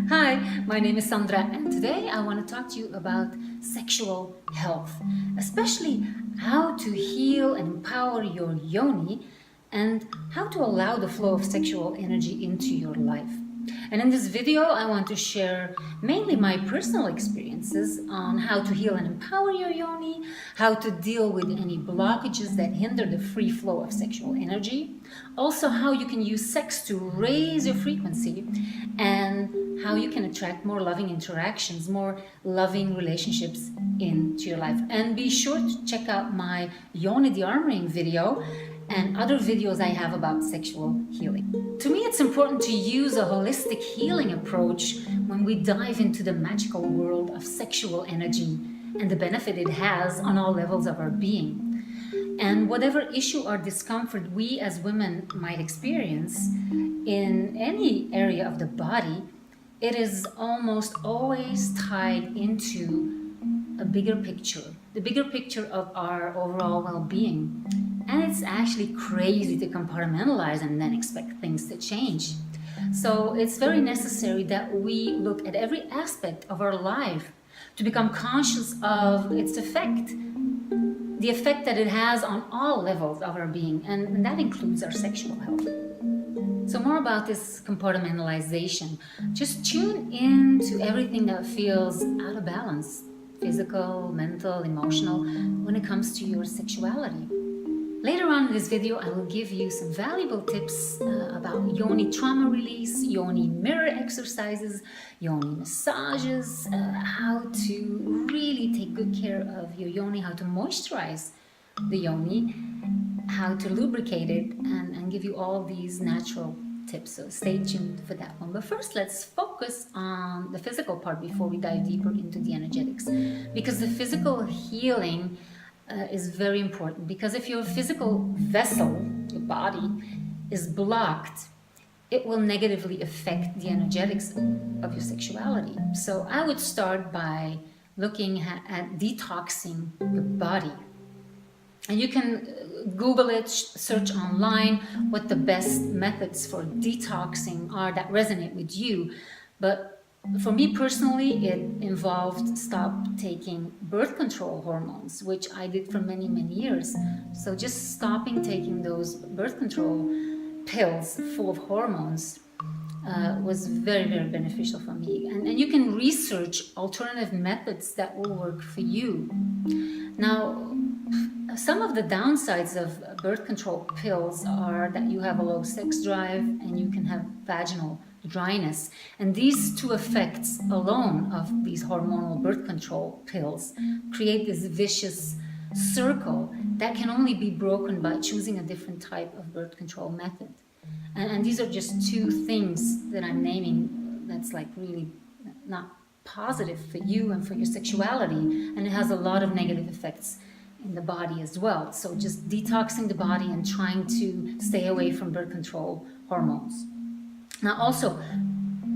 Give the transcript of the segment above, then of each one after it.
Hi, my name is Sandra, and today I want to talk to you about sexual health, especially how to heal and empower your yoni and how to allow the flow of sexual energy into your life. And in this video, I want to share mainly my personal experiences on how to heal and empower your yoni, how to deal with any blockages that hinder the free flow of sexual energy, also how you can use sex to raise your frequency, and how you can attract more loving interactions, more loving relationships into your life. And be sure to check out my Yoni de-armoring video and other videos I have about sexual healing. To me, it's important to use a holistic healing approach when we dive into the magical world of sexual energy and the benefit it has on all levels of our being. And whatever issue or discomfort we as women might experience in any area of the body, it is almost always tied into a bigger picture, the bigger picture of our overall well-being. And it's actually crazy to compartmentalize and then expect things to change. So it's very necessary that we look at every aspect of our life to become conscious of its effect, the effect that it has on all levels of our being, and that includes our sexual health. So more about this compartmentalization. Just tune in to everything that feels out of balance, physical, mental, emotional, when it comes to your sexuality. Later on in this video, I will give you some valuable tips about yoni trauma release, yoni mirror exercises, yoni massages, how to really take good care of your yoni, how to moisturize the yoni, how to lubricate it, and give you all these natural tips. So stay tuned for that one. But first, let's focus on the physical part before we dive deeper into the energetics, because the physical healing is very important. Because if your physical vessel, your body, is blocked, it will negatively affect the energetics of your sexuality. So I would start by looking at detoxing your body. And you can Google it, search online what the best methods for detoxing are that resonate with you. But for me personally, it involved stop taking birth control hormones, which I did for many, many years. So just stopping taking those birth control pills full of hormones was very, very beneficial for me. And you can research alternative methods that will work for you. Now, some of the downsides of birth control pills are that you have a low sex drive and you can have vaginal dryness. And these two effects alone of these hormonal birth control pills create this vicious circle that can only be broken by choosing a different type of birth control method. And these are just two things that I'm naming that's like really not positive for you and for your sexuality, and it has a lot of negative effects in the body as well. So just detoxing the body and trying to stay away from birth control hormones. Now also,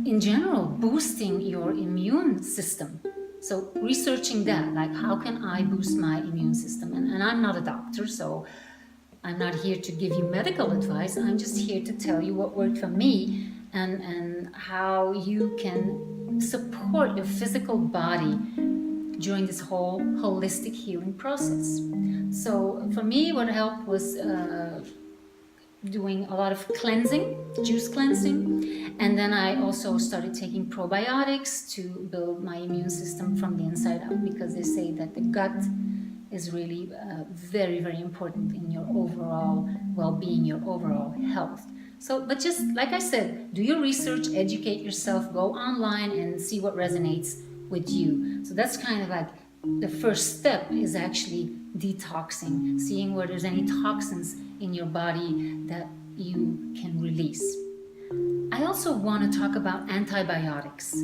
in general, boosting your immune system. So researching that, like how can I boost my immune system? And I'm not a doctor, so I'm not here to give you medical advice. I'm just here to tell you what worked for me and how you can support your physical body during this whole holistic healing process. So for me, what helped was doing a lot of cleansing, juice cleansing, and then I also started taking probiotics to build my immune system from the inside out, because they say that the gut is really very, very important in your overall well-being, your overall health. So, but just like I said, do your research, educate yourself, go online and see what resonates with you. So that's kind of like the first step, is actually detoxing, seeing where there's any toxins in your body that you can release. I also want to talk about antibiotics.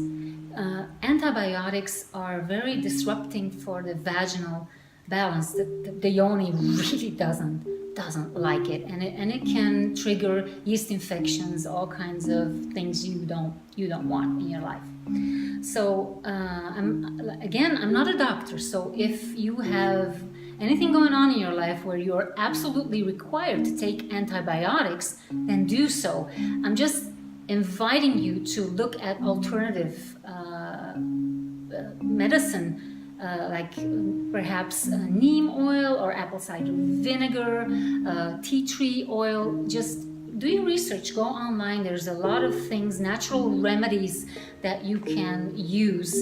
Antibiotics are very disrupting for the vaginal balance. The yoni really doesn't like it, and it can trigger yeast infections, all kinds of things you don't want in your life. So I'm not a doctor, so if you have anything going on in your life where you're absolutely required to take antibiotics, then do so. I'm just inviting you to look at alternative medicine, like perhaps neem oil or apple cider vinegar, tea tree oil. Just do your research, go online. There's a lot of things, natural remedies that you can use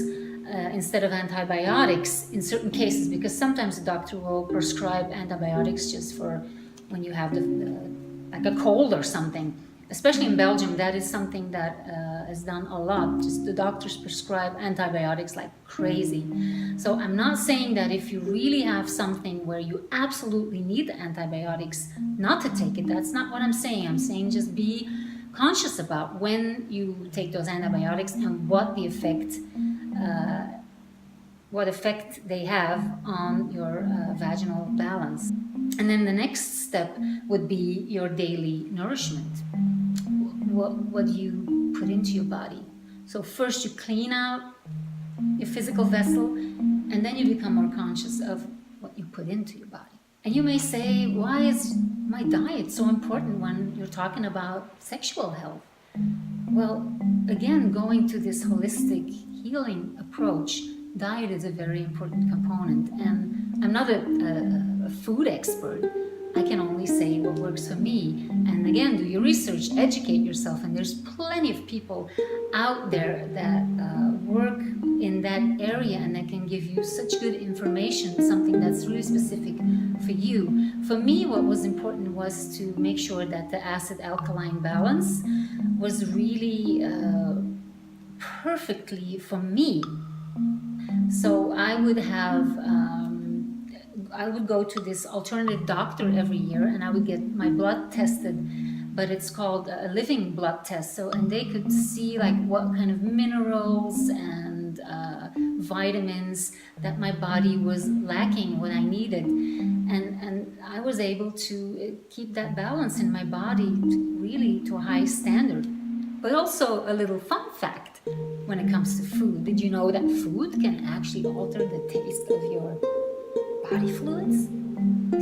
instead of antibiotics in certain cases, because sometimes the doctor will prescribe antibiotics just for when you have like a cold or something. Especially in Belgium, that is something that is done a lot. Just the doctors prescribe antibiotics like crazy. So I'm not saying that if you really have something where you absolutely need the antibiotics, not to take it. That's not what I'm saying. I'm saying just be conscious about when you take those antibiotics and what the effect they have on your vaginal balance. And then the next step would be your daily nourishment. What do you put into your body? So first you clean out your physical vessel, and then you become more conscious of what you put into your body. And you may say, why is my diet so important when you're talking about sexual health? Well, again, going to this holistic healing approach, diet is a very important component. And I'm not a food expert. I can only say what works for me. And again, do your research, educate yourself. And there's plenty of people out there that work in that area and that can give you such good information, something that's really specific for you. For me, what was important was to make sure that the acid-alkaline balance was really perfectly for me. So I would go to this alternative doctor every year, and I would get my blood tested, but it's called a living blood test. So, and they could see like what kind of minerals and vitamins that my body was lacking, what I needed. And I was able to keep that balance in my body really to a high standard. But also a little fun fact when it comes to food. Did you know that food can actually alter the taste of your body fluids?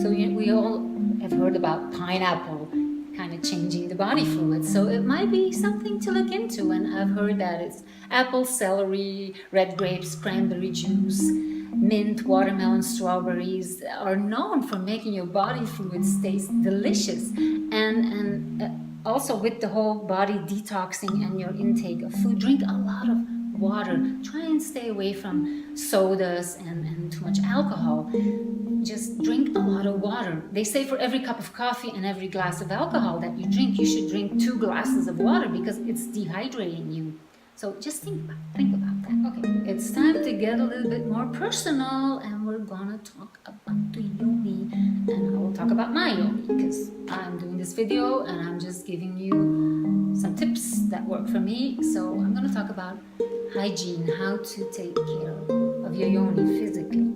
So we all have heard about pineapple kind of changing the body fluids. So it might be something to look into. And I've heard that it's apple, celery, red grapes, cranberry juice, mint, watermelon, strawberries are known for making your body fluids taste delicious. And also with the whole body detoxing and your intake of food, drink a lot of water. Try and stay away from sodas and too much alcohol. Just drink a lot of water. They say for every cup of coffee and every glass of alcohol that you drink, you should drink 2 glasses of water because it's dehydrating you. So just think about that. Okay, it's time to get a little bit more personal, and we're gonna talk about the yoni, and I will talk about my yoni because I'm doing this video and I'm just giving you some tips that work for me. So I'm gonna talk about hygiene, how to take care of your yoni physically.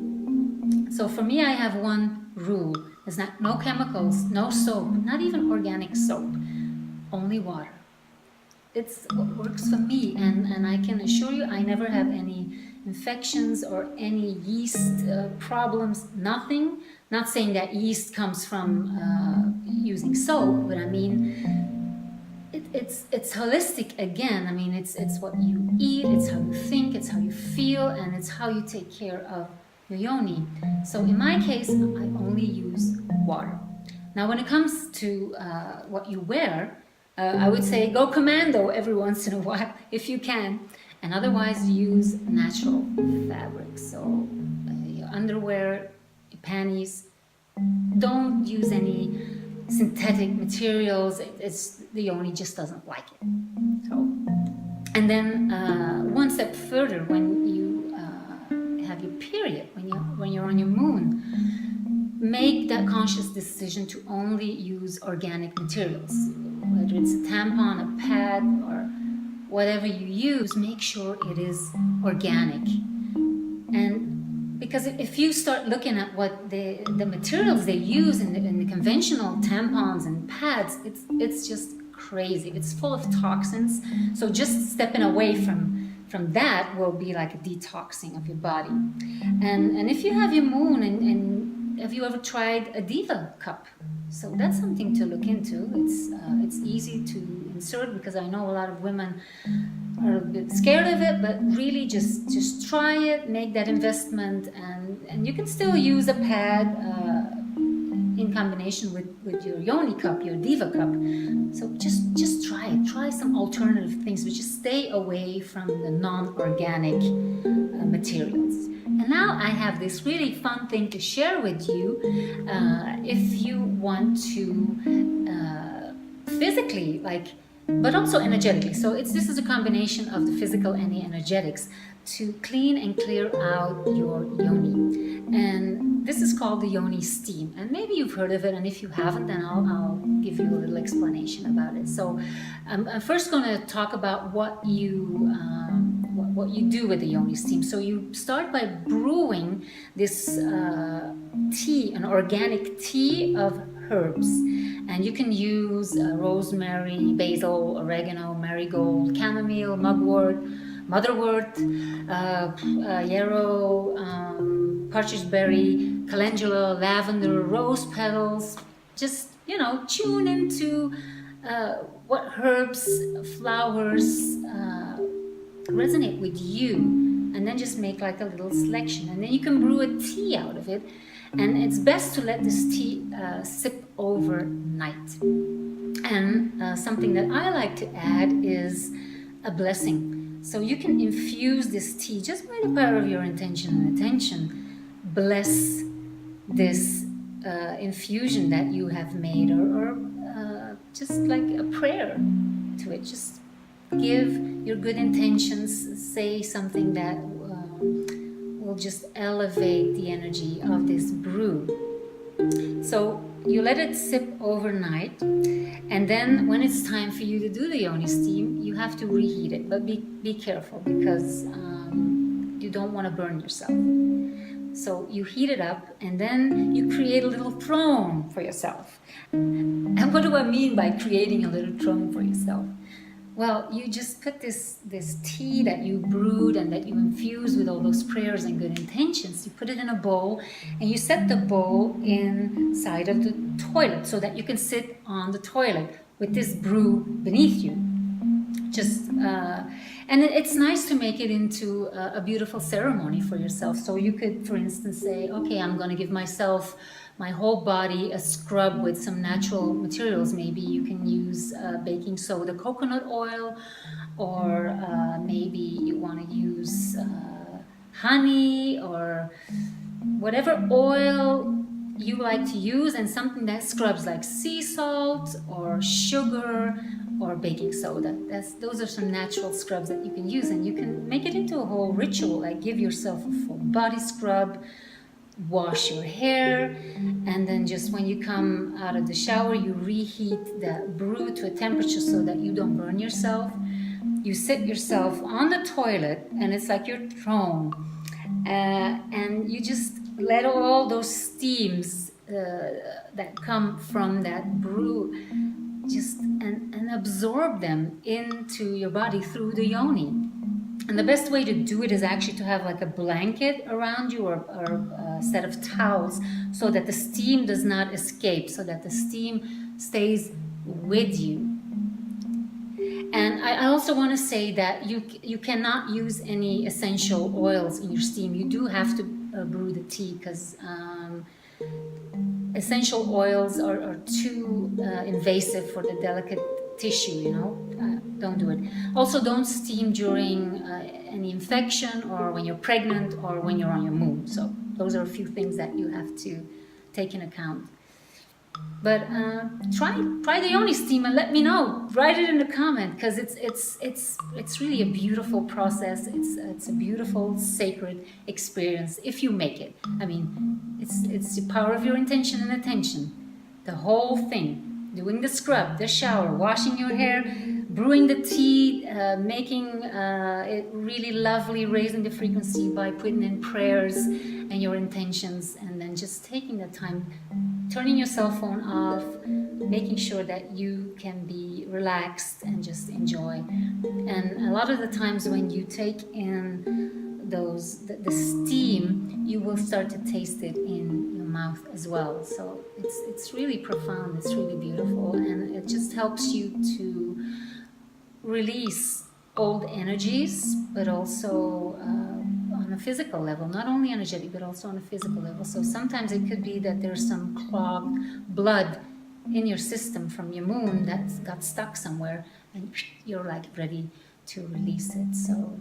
So for me, I have one rule. It's no chemicals, no soap, not even organic soap, only water. It's what works for me, and I can assure you I never have any infections or any yeast problems, nothing. Not saying that yeast comes from using soap, but I mean it's holistic again. I mean it's what you eat, it's how you think, it's how you feel, and it's how you take care of your yoni. So in my case, I only use water. Now when it comes to what you wear, I would say go commando every once in a while if you can, and otherwise use natural fabrics. So your underwear, your panties, don't use any synthetic materials. The yoni just doesn't like it. So, and then one step further, when you have your period, when you're on your moon, make that conscious decision to only use organic materials. Whether it's a tampon, a pad, or whatever you use, make sure it is organic. And because if you start looking at what the materials they use in the conventional tampons and pads, it's just crazy. It's full of toxins. So just stepping away from that will be like a detoxing of your body. And if you have your moon and have you ever tried a Diva cup? So that's something to look into. It's easy to insert, because I know a lot of women are a bit scared of it, but really just try it, make that investment, and you can still use a pad in combination with your Yoni cup, your Diva cup. So just try it. Try some alternative things, but just stay away from the non-organic materials. And now I have this really fun thing to share with you. If you want to physically, but also energetically. So this is a combination of the physical and the energetics to clean and clear out your yoni. And this is called the Yoni Steam. And maybe you've heard of it, and if you haven't, then I'll give you a little explanation about it. So I'm first going to talk about what you do with the Yoni Steam. So you start by brewing this tea, an organic tea of herbs. And you can use rosemary, basil, oregano, marigold, chamomile, mugwort, motherwort, yarrow, partridge berry, calendula, lavender, rose petals. Just, tune into what herbs, flowers resonate with you, and then just make like a little selection, and then you can brew a tea out of it. And it's best to let this tea sip overnight. And something that I like to add is a blessing. So you can infuse this tea just by the power of your intention and attention. Bless this infusion that you have made, or just like a prayer to it. Just give your good intentions, say something that will just elevate the energy of this brew. So you let it sip overnight, and then when it's time for you to do the Yoni Steam, you have to reheat it, but be careful, because you don't want to burn yourself. So you heat it up, and then you create a little throne for yourself. And what do I mean by creating a little throne for yourself? Well, you just put this tea that you brewed and that you infused with all those prayers and good intentions, you put it in a bowl, and you set the bowl inside of the toilet so that you can sit on the toilet with this brew beneath you. And it's nice to make it into a beautiful ceremony for yourself. So you could, for instance, say, okay, I'm going to give myself, my whole body, a scrub with some natural materials. Maybe you can use baking soda, coconut oil, or maybe you want to use honey, or whatever oil you like to use, and something that scrubs, like sea salt or sugar or baking soda. Those are some natural scrubs that you can use, and you can make it into a whole ritual, like give yourself a full body scrub, wash your hair, and then just when you come out of the shower, you reheat the brew to a temperature so that you don't burn yourself. You sit yourself on the toilet, and it's like your throne, and you just let all those steams that come from that brew and absorb them into your body through the yoni. And the best way to do it is actually to have like a blanket around you, or a set of towels, so that the steam does not escape, so that the steam stays with you. And I also want to say that you cannot use any essential oils in your steam. You do have to brew the tea, because essential oils are too invasive for the delicate tissue, don't do it. Also, don't steam during any infection, or when you're pregnant, or when you're on your moon. So those are a few things that you have to take in account. But try the Yoni Steam and let me know. Write it in the comment, because it's really a beautiful process. It's a beautiful, sacred experience if you make it. I mean, it's the power of your intention and attention. The whole thing. Doing the scrub, the shower, washing your hair, brewing the tea, making it really lovely, raising the frequency by putting in prayers and your intentions, and then just taking the time, turning your cell phone off, making sure that you can be relaxed and just enjoy. And a lot of the times when you take in the steam, you will start to taste it in your mouth as well. So it's really profound, it's really beautiful, and it just helps you to release old energies, but also on a physical level, not only energetic, but also on a physical level. So sometimes it could be that there's some clogged blood in your system from your moon that's got stuck somewhere, and you're like ready to release it. So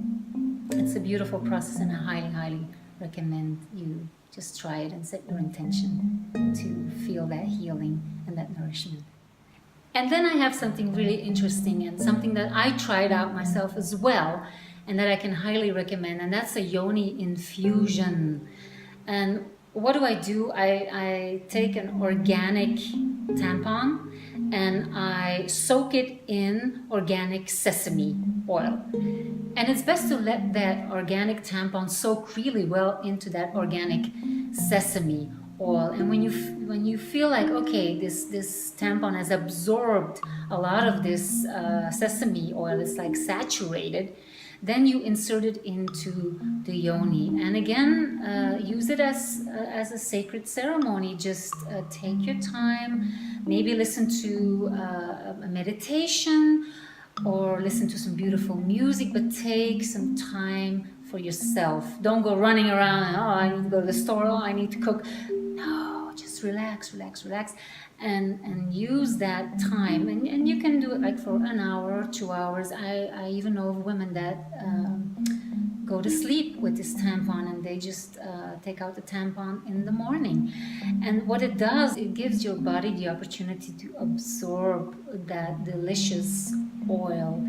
it's a beautiful process, and I highly, highly recommend you just try it and set your intention to feel that healing and that nourishment. And then I have something really interesting and something that I tried out myself as well, and that I can highly recommend, and that's a Yoni Infusion. And what do? I take an organic tampon and I soak it in organic sesame oil. And it's best to let that organic tampon soak really well into that organic sesame oil. And when you feel like, okay, this tampon has absorbed a lot of this sesame oil, it's like saturated, then you insert it into the yoni. And again, use it as a sacred ceremony. Just take your time, maybe listen to a meditation or listen to some beautiful music, but take some time for yourself. Don't go running around, oh, I need to go to the store, oh, I need to cook. No, just relax, and use that time. And you can do it like for an hour, 2 hours. I even know of women that go to sleep with this tampon, and they just take out the tampon in the morning. And what it does, it gives your body the opportunity to absorb that delicious oil.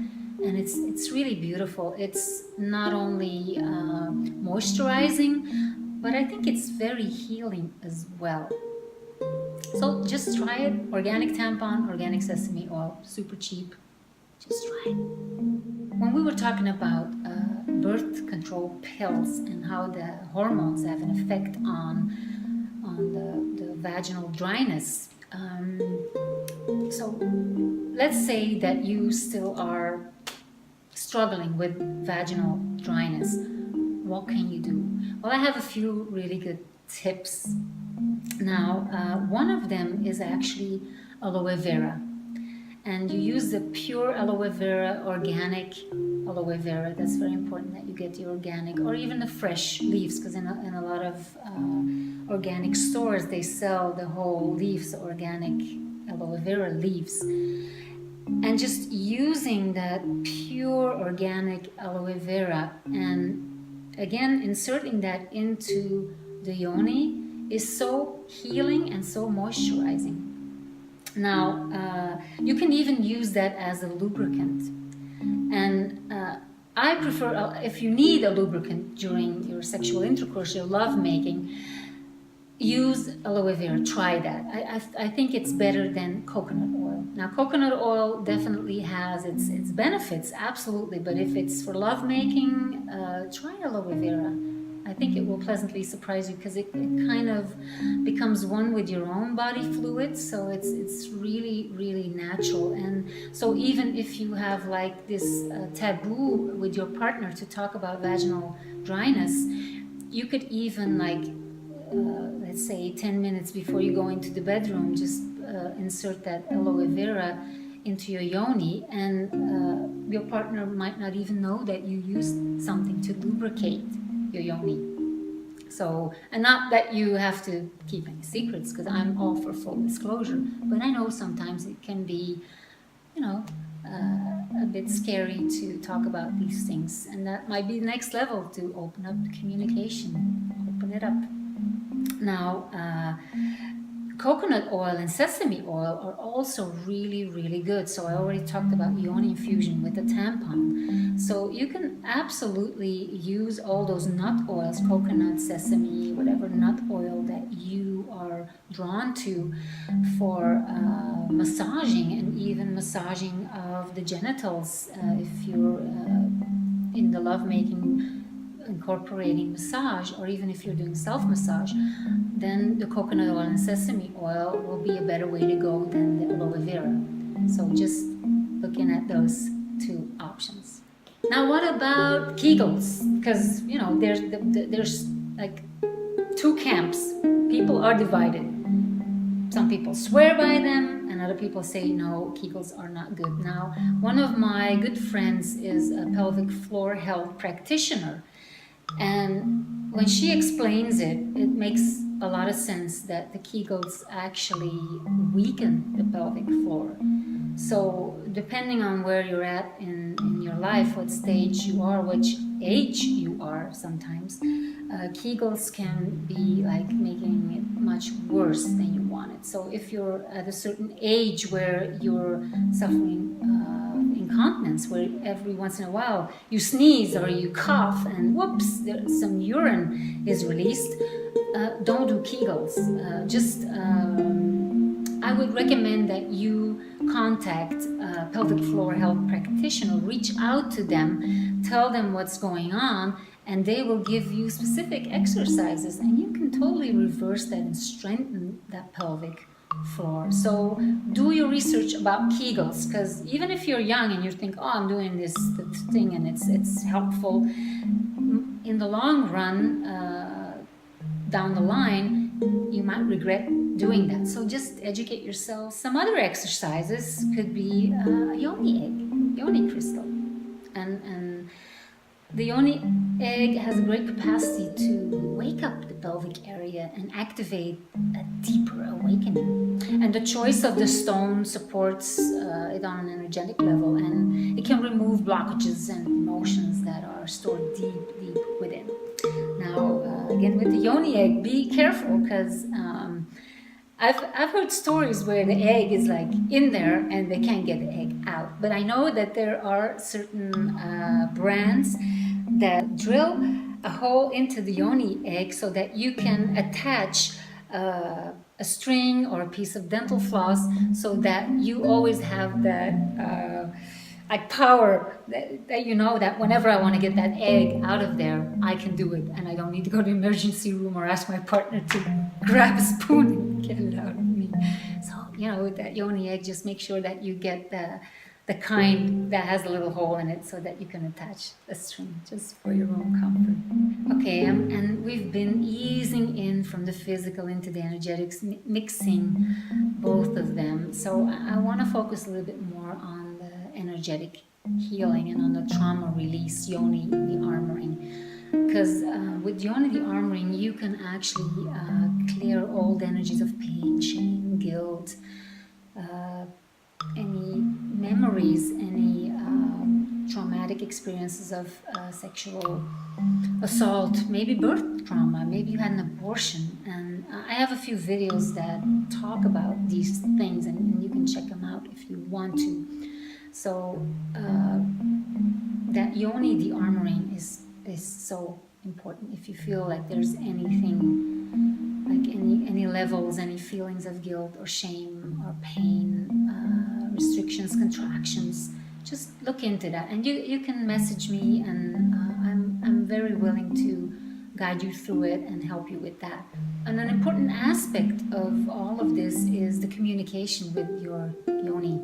And it's really beautiful. It's not only moisturizing, but I think it's very healing as well. So just try it. Organic tampon, organic sesame oil, super cheap. Just try it. When we were talking about birth control pills and how the hormones have an effect on the vaginal dryness, so let's say that you still are struggling with vaginal dryness. What can you do? Well, I have a few really good tips. Now, one of them is actually aloe vera. And you use the pure aloe vera, organic aloe vera. That's very important that you get the organic, or even the fresh leaves, because in a lot of organic stores, they sell the whole leaves, organic aloe vera leaves. And just using that pure organic aloe vera, and again, inserting that into the yoni is so healing and so moisturizing. Now, you can even use that as a lubricant. And I prefer, if you need a lubricant during your sexual intercourse, your lovemaking, use aloe vera. Try that. I think it's better than coconut oil. Now, coconut oil definitely has its benefits, absolutely. But if it's for lovemaking, try aloe vera. I think it will pleasantly surprise you, because it kind of becomes one with your own body fluids, so it's really, really natural. And so even if you have like this taboo with your partner to talk about vaginal dryness, you could even like, let's say 10 minutes before you go into the bedroom, just insert that aloe vera into your yoni, and your partner might not even know that you used something to lubricate your yoni. So, and not that you have to keep any secrets, because I'm all for full disclosure, but I know sometimes it can be, you know, a bit scary to talk about these things, and that might be the next level, to open up the communication, open it up. Now, coconut oil and sesame oil are also really, really good. So I already talked about Yoni Infusion with the tampon. So you can absolutely use all those nut oils, coconut, sesame, whatever nut oil that you are drawn to, for massaging, and even massaging of the genitals. If you're in the lovemaking, incorporating massage, or even if you're doing self-massage, then the coconut oil and sesame oil will be a better way to go than the aloe vera. So just looking at those two options. Now, what about Kegels? Because, you know, there's like two camps. people are divided. Some people swear by them, and other people say, no, Kegels are not good. Now, one of my good friends is a pelvic floor health practitioner. And when she explains it, it makes a lot of sense that the Kegels actually weaken the pelvic floor. So depending on where you're at in your life, what stage you are, which age you are sometimes, Kegels can be like making it much worse than you want it. So if you're at a certain age where you're suffering incontinence, where every once in a while you sneeze or you cough and whoops, some urine is released, don't do Kegels. I would recommend that you contact a pelvic floor health practitioner, reach out to them, tell them what's going on, and they will give you specific exercises, and you can totally reverse that and strengthen that pelvic floor. So do your research about Kegels, because even if you're young and you think, oh, I'm doing this thing and it's helpful, in the long run, down the line, you might regret doing that. So just educate yourself. Some other exercises could be a yoni egg, yoni crystal. And the yoni egg has a great capacity to wake up the pelvic area and activate a deeper awakening. And the choice of the stone supports it on an energetic level, and it can remove blockages and emotions that are stored deep within. Now, again, with the yoni egg, be careful, because I've heard stories where the egg is like in there and they can't get the egg out. But I know that there are certain brands that drill a hole into the yoni egg so that you can attach a string or a piece of dental floss, so that you always have that like power that you know that whenever I want to get that egg out of there, I can do it, and I don't need to go to the emergency room or ask my partner to grab a spoon and get it out of me. So, with that yoni egg, just make sure that you get the kind that has a little hole in it, so that you can attach a string, just for your own comfort. Okay, and we've been easing in from the physical into the energetics, mixing both of them. So I want to focus a little bit more on the energetic healing and on the trauma release, Yoni, the armoring. Because with Yoni, the armoring, you can actually clear old energies of pain, shame, guilt, any memories, any traumatic experiences of sexual assault, maybe birth trauma, maybe you had an abortion. And I have a few videos that talk about these things, and you can check them out if you want to. So that Yoni, the armoring, is so important. If you feel like there's anything, like any levels, any feelings of guilt or shame or pain, restrictions, contractions, just look into that. And you can message me, and I'm very willing to guide you through it and help you with that. And an important aspect of all of this is the communication with your Yoni.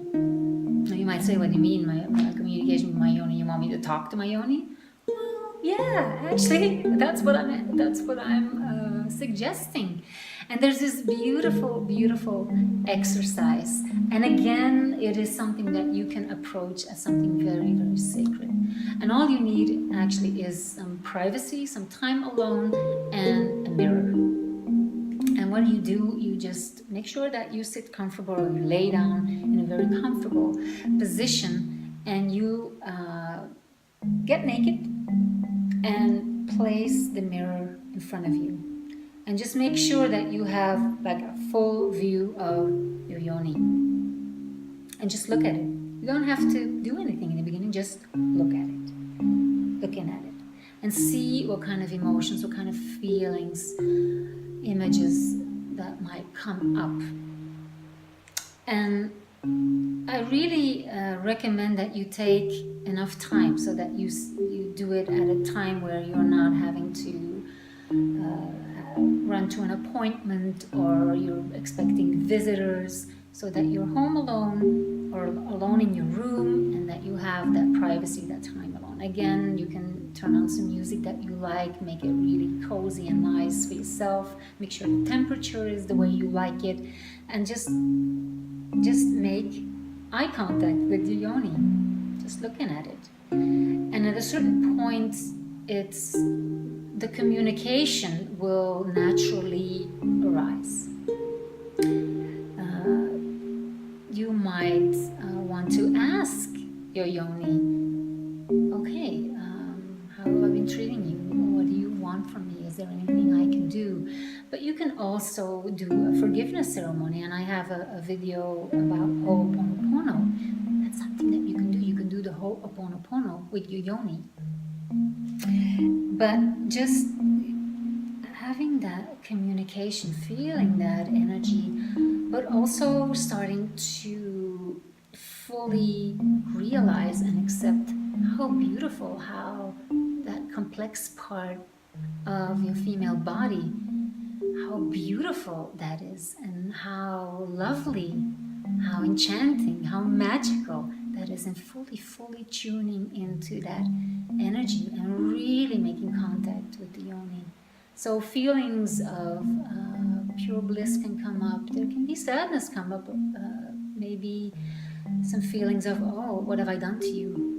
Now you might say, what do you mean, my communication with my Yoni? You want me to talk to my Yoni? Well, yeah, actually, that's what I'm suggesting. And there's this beautiful, beautiful exercise. And again, it is something that you can approach as something very, very sacred. And all you need actually is some privacy, some time alone, and a mirror. And what do? You just make sure that you sit comfortable, or you lay down in a very comfortable position, and you get naked and place the mirror in front of you. And just make sure that you have like a full view of your Yoni. And just look at it. You don't have to do anything in the beginning, just look at it. Looking at it. And see what kind of emotions, what kind of feelings, images that might come up. And I really recommend that you take enough time, so that you do it at a time where you're not having to run to an appointment, or you're expecting visitors, so that you're home alone or alone in your room, and that you have that privacy, that time alone. Again, you can turn on some music that you like, make it really cozy and nice for yourself. Make sure the temperature is the way you like it, and just make eye contact with your yoni, just looking at it. And at a certain point, it's the communication will naturally arise. You might want to ask your yoni, okay, how have I been treating you? What do you want from me? Is there anything I can do? But you can also do a forgiveness ceremony, and I have a video about Ho'oponopono. That's something that you can do. You can do the Ho'oponopono with your yoni. But just having that communication, feeling that energy, but also starting to fully realize and accept how beautiful, how that complex part of your female body, how beautiful that is, and how lovely, how enchanting, how magical that is, and fully tuning into that energy and really making contact with the yoni. So feelings of pure bliss can come up. There can be sadness come up, maybe some feelings of, oh, what have I done to you?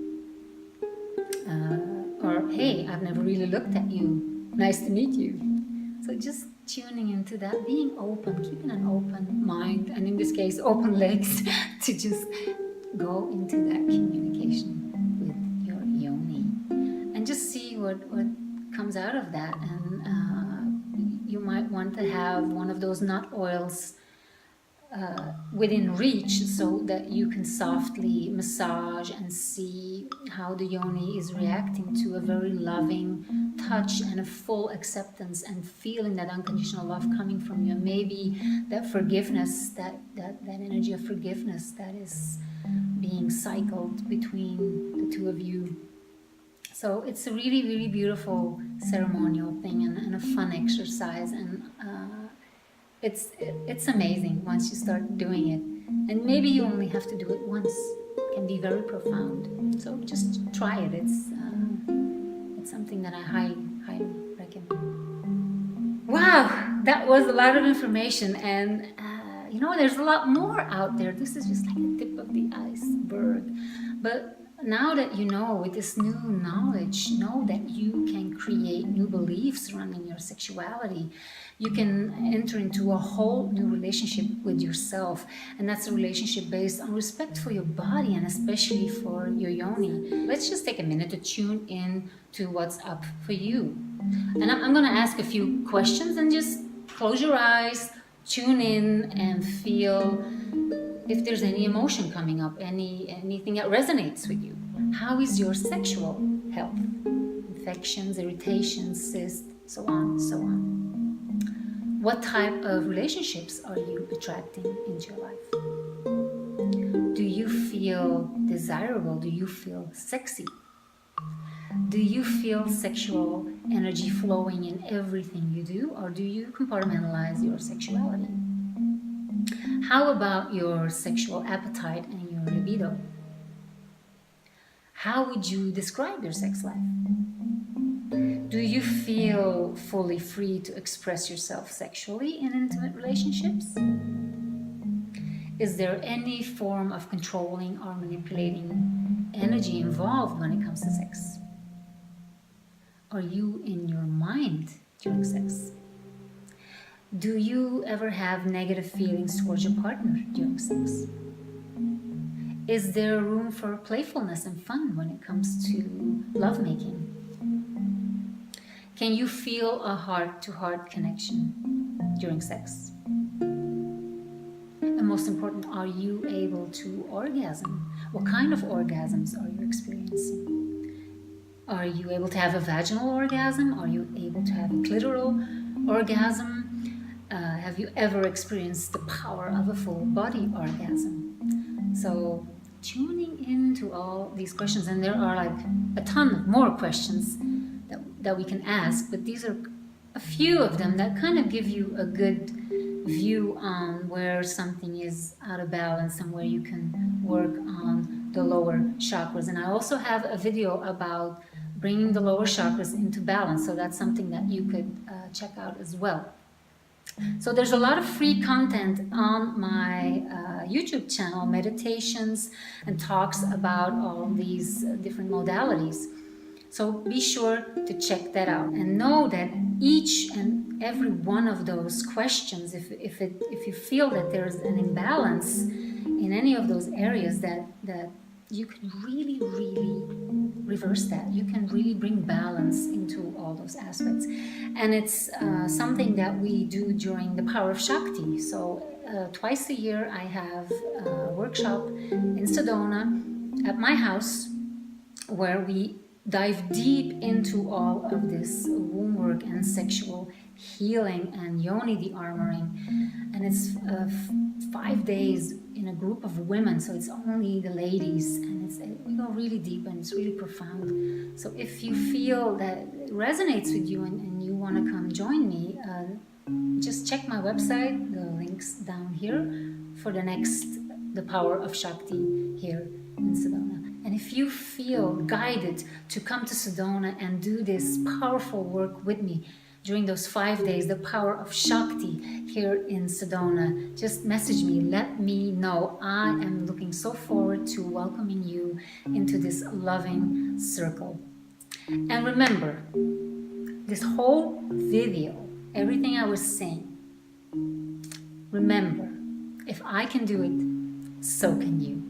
Or, hey, I've never really looked at you. Nice to meet you. So just tuning into that, being open, keeping an open mind, and in this case, open legs, to just go into that communication with your yoni. And just see what comes out of that. And you might want to have one of those nut oils within reach, so that you can softly massage and see how the yoni is reacting to a very loving touch and a full acceptance, and feeling that unconditional love coming from you. And maybe that forgiveness, that energy of forgiveness that is being cycled between the two of you. So it's a really beautiful ceremonial thing, and a fun exercise, and it's amazing once you start doing it. And maybe you only have to do it once. It can be very profound. So just try it. It's something that I highly recommend. Wow, that was a lot of information, and you know, there's a lot more out there. This is just like the tip of the iceberg. But now that you know, with this new knowledge, know that you can create new beliefs surrounding your sexuality. You can enter into a whole new relationship with yourself, and that's a relationship based on respect for your body, and especially for your yoni. Let's just take a minute to tune in to what's up for you. And I'm going to ask a few questions, and just close your eyes, tune in, and feel if there's any emotion coming up, anything that resonates with you. How is your sexual health? Infections, irritations, cysts, so on. What type of relationships are you attracting into your life? Do you feel desirable? Do you feel sexy? Do you feel sexual energy flowing in everything you do, or do you compartmentalize your sexuality? How about your sexual appetite and your libido? How would you describe your sex life? Do you feel fully free to express yourself sexually in intimate relationships? Is there any form of controlling or manipulating energy involved when it comes to sex? Are you in your mind during sex? Do you ever have negative feelings towards your partner during sex? Is there room for playfulness and fun when it comes to lovemaking? Can you feel a heart-to-heart connection during sex? And most important, are you able to orgasm? What kind of orgasms are you experiencing? Are you able to have a vaginal orgasm? Are you able to have a clitoral orgasm? Have you ever experienced the power of a full body orgasm? So tuning into all these questions, and there are like a ton more questions that we can ask, but these are a few of them that kind of give you a good view on where something is out of balance and where you can work on the lower chakras. And I also have a video about bringing the lower chakras into balance. So that's something that you could check out as well. So there's a lot of free content on my YouTube channel, meditations and talks about all these different modalities. So be sure to check that out and know that each and every one of those questions, if you feel that there's an imbalance in any of those areas, that you can really reverse that. You can really bring balance into all those aspects. And it's something that we do during the Power of Shakti. So twice a year I have a workshop in Sedona at my house where we dive deep into all of this womb work and sexual healing and yoni de-armoring. And it's 5 days in a group of women, so it's only the ladies, and we go really deep and it's really profound. So if you feel that it resonates with you and you want to come join me, just check my website, the links down here, for the Power of Shakti here in Sedona. And if you feel guided to come to Sedona and do this powerful work with me during those 5 days, the Power of Shakti here in Sedona, just message me, let me know. I am looking so forward to welcoming you into this loving circle. And remember, this whole video, everything I was saying, remember, if I can do it, so can you.